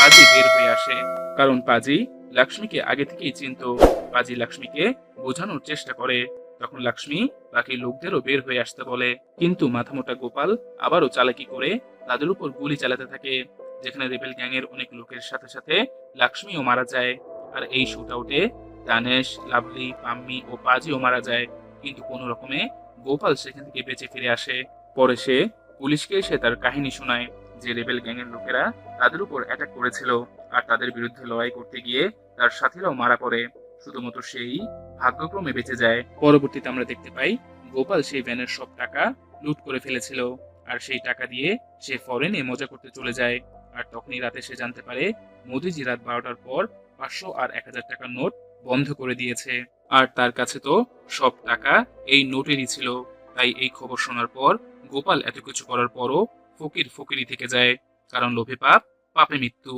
পাজি বের হয়ে আসে। কারণ পাজি লক্ষ্মীকে আগে থেকেই চিনতো। পাজি লক্ষ্মীকে বোঝানোর চেষ্টা করে। তখন লক্ষ্মী বাকি লোকদেরও বের হয়ে আসতে বলে, কিন্তু মাথামোটা গোপাল আবারও চালাকি করে তাদের উপর গুলি চালাতে থাকে, যেখানে রেবেল গ্যাংয়ের অনেক লোকের সাথে সাথে লক্ষ্মীও মারা যায়। আর এই শুটআউটে দানেশ, লাভলি, পাম্মি ও পাজিও মারা যায়, কিন্তু কোনো রকমে গোপাল সেখান থেকে বেঁচে ফিরে আসে। পরে সে পুলিশকে এসে তার কাহিনী শোনায় যে রেবেল গ্যাংয়ের লোকেরা তাদের উপর অ্যাটাক করেছিল, আর তাদের বিরুদ্ধে লড়াই করতে গিয়ে তার সাথীরাও মারা পড়ে, শুধুমাত্র সেই ভাগ্যক্রমে বেঁচে যায়। পরবর্তীতে আমরা দেখতে পাই গোপাল সেই ভ্যানের সব টাকা লুট করে ফেলেছিল, আর সেই টাকা দিয়ে সে ফরেনে মজা করতে চলে যায়। আর তখনই রাতে সে জানতে পারে মোদিজি রাত 12টার পর 500 আর 1000 টাকার নোট বন্ধ করে দিয়েছে, আর তার কাছে তো সব টাকা এই নোটেরই ছিল। তাই এই খবর শোনার পর গোপাল এত কিছু করার পরও ফকির ফকিরই থেকে যায়, কারণ লোভে পাপ, পাপে মৃত্যু।